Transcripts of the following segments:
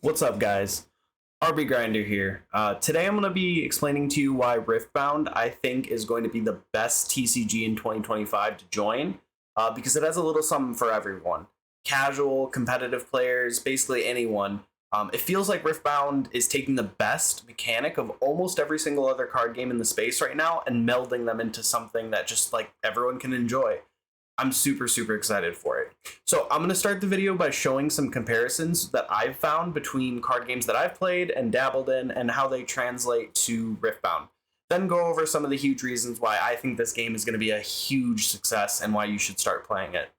What's up, guys? RB Grinder here. Today I'm going to be explaining to you why Riftbound I think is going to be the best TCG in 2025 to join, because it has a little something for everyone. Casual, competitive players, basically anyone. It feels like Riftbound is taking the best mechanic of almost every single other card game in the space right now and melding them into something that just like everyone can enjoy. I'm super excited for it. So I'm going to start the video by showing some comparisons that I've found between card games that I've played and dabbled in and how they translate to Riftbound. Then go over some of the huge reasons why I think this game is going to be a huge success and why you should start playing it.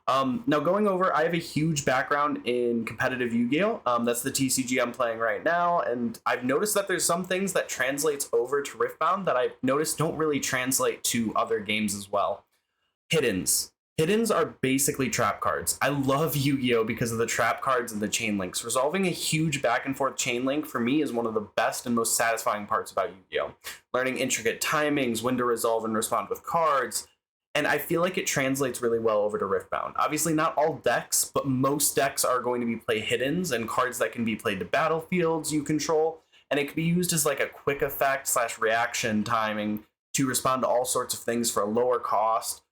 Now going over, I have a huge background in competitive Yu-Gi-Oh! That's the TCG I'm playing right now, and I've noticed that there's some things that translates over to Riftbound that I've noticed don't really translate to other games as well. Hiddens. Hiddens are basically trap cards. I love Yu-Gi-Oh! Because of the trap cards and the chain links. Resolving a huge back and forth chain link for me is one of the best and most satisfying parts about Yu-Gi-Oh! Learning intricate timings, when to resolve and respond with cards, and I feel like it translates really well over to Riftbound. Obviously not all decks, but most decks are going to be play Hiddens and cards that can be played to battlefields you control, and it can be used as like a quick effect / reaction timing to respond to all sorts of things for a lower cost.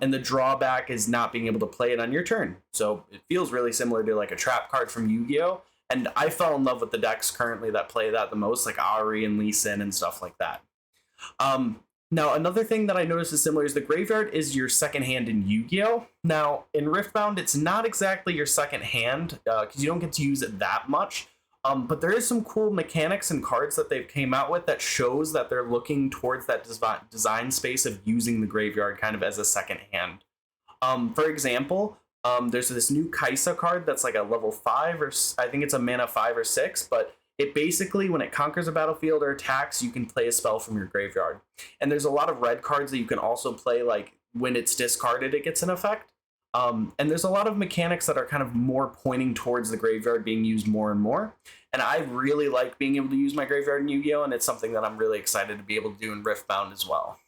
And the drawback is not being able to play it on your turn. So it feels really similar to like a trap card from Yu-Gi-Oh! And I fell in love with the decks currently that play that the most, like Ari and Lee Sin and stuff like that. Now, another thing that I noticed is similar is the graveyard is your second hand in Yu-Gi-Oh! Now, in Riftbound, it's not exactly your second hand because you don't get to use it that much. But there is some cool mechanics and cards that they've came out with that shows that they're looking towards that design space of using the graveyard kind of as a second hand. For example, there's this new Kaisa card that's like a level 5 or I think it's a mana 5 or 6, but it basically, when it conquers a battlefield or attacks, you can play a spell from your graveyard. And there's a lot of red cards that you can also play, like when it's discarded, it gets an effect. And there's a lot of mechanics that are kind of more pointing towards the graveyard being used more and more. And I really like being able to use my graveyard in Yu-Gi-Oh! And it's something that I'm really excited to be able to do in Riftbound as well.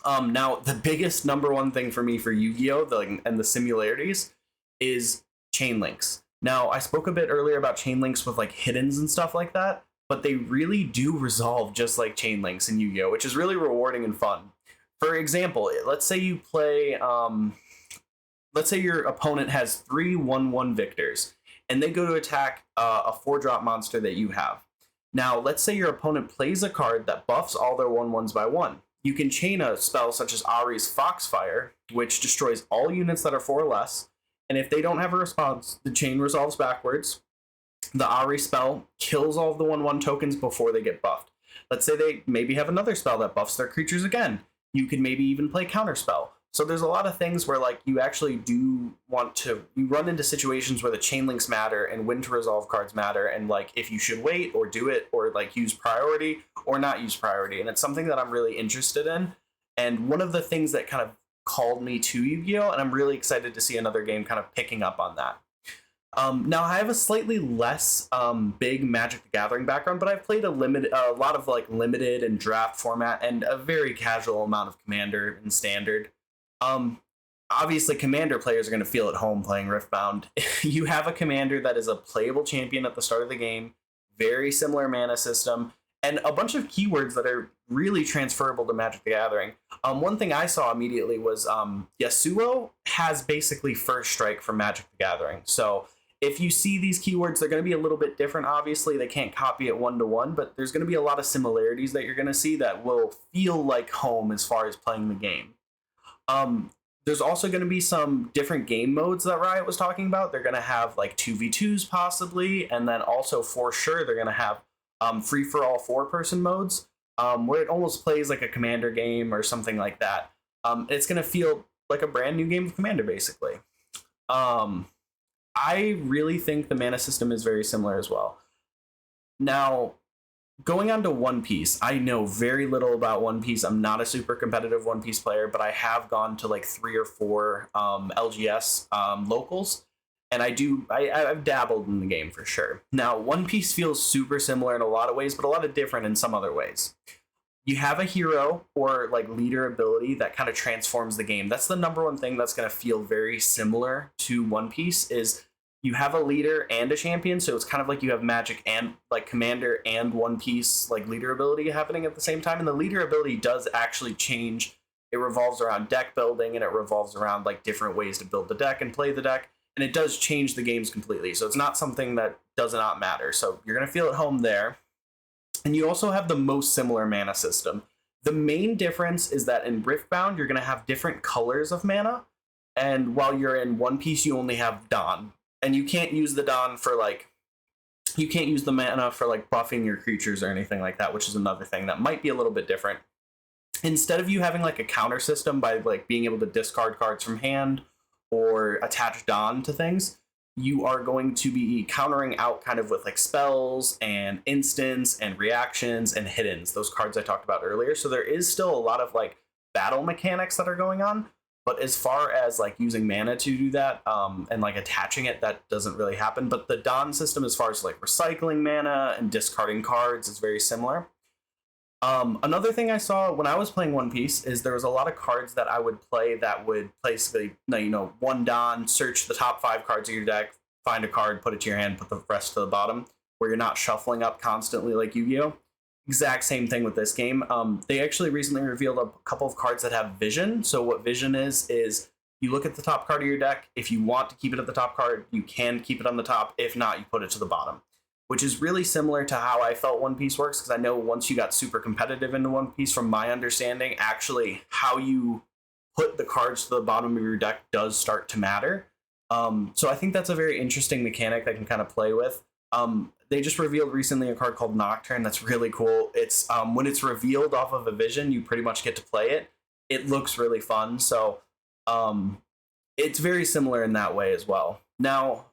Now, the biggest number one thing for me for Yu-Gi-Oh! And the similarities is chain links. Now, I spoke a bit earlier about chain links with like Hiddens and stuff like that, but they really do resolve just like chain links in Yu-Gi-Oh!, which is really rewarding and fun. For example, let's say you play... let's say your opponent has 3 1/1 victors, and they go to attack a 4-drop monster that you have. Now, let's say your opponent plays a card that buffs all their 1/1s by 1. You can chain a spell such as Ari's Foxfire, which destroys all units that are 4 or less, and if they don't have a response, the chain resolves backwards. The Ari spell kills all of the 1/1 tokens before they get buffed. Let's say they maybe have another spell that buffs their creatures again. You can maybe even play Counterspell. So there's a lot of things where like you actually do want to, you run into situations where the chain links matter and when to resolve cards matter, and like if you should wait or do it or like use priority or not use priority. And it's something that I'm really interested in. And one of the things that kind of called me to Yu-Gi-Oh! And I'm really excited to see another game kind of picking up on that. Now I have a slightly less big Magic the Gathering background, but I've played a lot of like limited and draft format and a very casual amount of Commander and Standard. Obviously Commander players are going to feel at home playing Riftbound. You have a Commander that is a playable champion at the start of the game, very similar mana system, and a bunch of keywords that are really transferable to Magic the Gathering. One thing I saw immediately was Yasuo has basically first strike from Magic the Gathering. So if you see these keywords, they're going to be a little bit different. Obviously, they can't copy it 1-to-1, but there's going to be a lot of similarities that you're going to see that will feel like home as far as playing the game. There's also going to be some different game modes that Riot was talking about. They're going to have like 2v2s possibly, and then also for sure they're going to have free-for-all 4-person modes, where it almost plays like a Commander game or something like that. It's going to feel like a brand new game of Commander, basically. I really think the mana system is very similar as well. Now, going on to One Piece, I know very little about One Piece. I'm not a super competitive One Piece player, but I have gone to like 3 or 4 LGS locals, and I've dabbled in the game for sure. Now, One Piece feels super similar in a lot of ways, but a lot of different in some other ways. You have a hero or like leader ability that kind of transforms the game. That's the number one thing that's going to feel very similar to One Piece is you have a leader and a champion, so it's kind of like you have Magic and like Commander and One Piece like leader ability happening at the same time. And the leader ability does actually change. It revolves around deck building, and it revolves around like different ways to build the deck and play the deck. And it does change the games completely. So it's not something that does not matter. So you're going to feel at home there. And you also have the most similar mana system. The main difference is that in Riftbound, you're going to have different colors of mana. And while you're in One Piece, you only have Dawn. And you can't use the Dawn for like, you can't use the mana for like buffing your creatures or anything like that, which is another thing that might be a little bit different. Instead of you having like a counter system by like being able to discard cards from hand or attach Dawn to things, you are going to be countering out kind of with like spells and instants and reactions and hiddens, those cards I talked about earlier. So there is still a lot of like battle mechanics that are going on. But as far as like using mana to do that and like attaching it, that doesn't really happen. But the Dawn system, as far as like recycling mana and discarding cards, is very similar. Another thing I saw when I was playing One Piece is there was a lot of cards that I would play that would basically, you know, one Dawn, search the top 5 cards of your deck, find a card, put it to your hand, put the rest to the bottom, where you're not shuffling up constantly like Yu-Gi-Oh! Exact same thing with this game. They actually recently revealed a couple of cards that have vision. So what vision is you look at the top card of your deck. If you want to keep it at the top card, you can keep it on the top. If not, you put it to the bottom, which is really similar to how I felt One Piece works. Because I know once you got super competitive into One Piece, from my understanding, actually how you put the cards to the bottom of your deck does start to matter. So I think that's a very interesting mechanic that I can kind of play with. They just revealed recently a card called Nocturne that's really cool. It's when it's revealed off of a vision, you pretty much get to play it. It looks really fun. So it's very similar in that way as well. Now,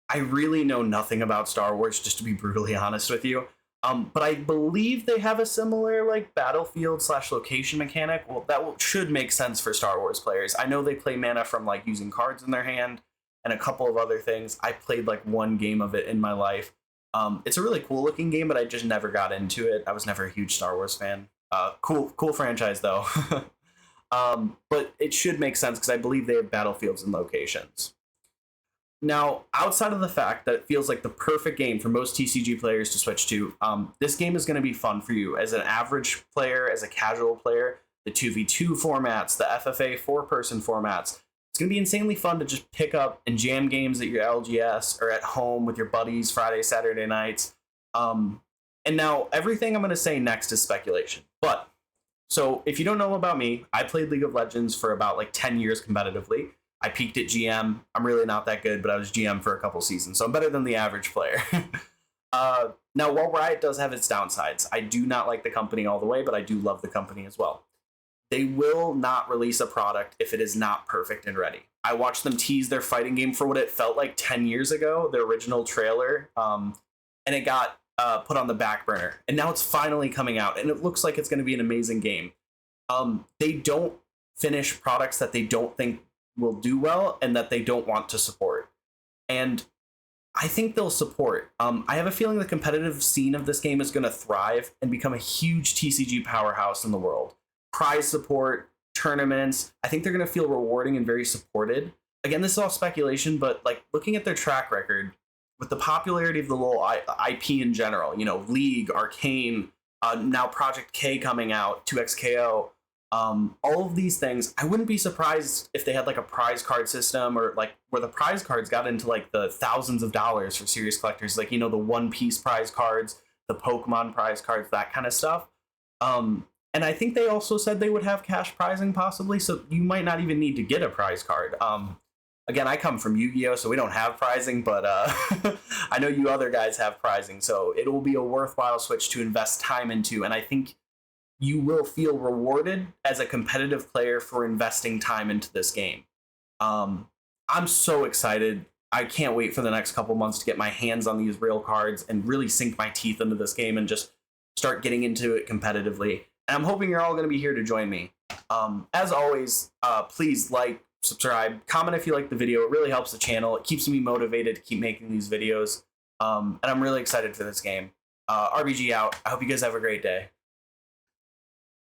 I really know nothing about Star Wars, just to be brutally honest with you. But I believe they have a similar like battlefield / location mechanic. Well, that should make sense for Star Wars players. I know they play mana from like using cards in their hand and a couple of other things. I played like one game of it in my life. It's a really cool looking game, but I just never got into it. I was never a huge Star Wars fan. Cool franchise though. But it should make sense because I believe they have battlefields and locations. Now, outside of the fact that it feels like the perfect game for most TCG players to switch to, this game is going to be fun for you as an average player, as a casual player. The 2v2 formats, the FFA 4-person formats. It's going to be insanely fun to just pick up and jam games at your LGS or at home with your buddies Friday, Saturday nights. And now everything I'm going to say next is speculation. But so if you don't know about me, I played League of Legends for about like 10 years competitively. I peaked at GM. I'm really not that good, but I was GM for a couple seasons. So I'm better than the average player. Now, while Riot does have its downsides, I do not like the company all the way, but I do love the company as well. They will not release a product if it is not perfect and ready. I watched them tease their fighting game for what it felt like 10 years ago, the original trailer, and it got put on the back burner. And now it's finally coming out, and it looks like it's going to be an amazing game. They don't finish products that they don't think will do well and that they don't want to support. And I think they'll support. I have a feeling the competitive scene of this game is going to thrive and become a huge TCG powerhouse in the world. Prize support, tournaments. I think they're going to feel rewarding and very supported. Again, this is all speculation, but like looking at their track record with the popularity of the LoL IP in general, you know, League, Arcane, now Project K coming out, 2XKO, all of these things, I wouldn't be surprised if they had like a prize card system or like where the prize cards got into like the thousands of dollars for serious collectors, like, you know, the One Piece prize cards, the Pokemon prize cards, that kind of stuff. And I think they also said they would have cash prizing possibly, so you might not even need to get a prize card. Again, I come from Yu-Gi-Oh, so we don't have prizing, but I know you other guys have prizing, so it will be a worthwhile switch to invest time into, and I think you will feel rewarded as a competitive player for investing time into this game. I'm so excited. I can't wait for the next couple months to get my hands on these real cards and really sink my teeth into this game and just start getting into it competitively. And I'm hoping you're all going to be here to join me. As always, please like, subscribe, comment if you like the video. It really helps the channel. It keeps me motivated to keep making these videos. And I'm really excited for this game. RBG out. I hope you guys have a great day.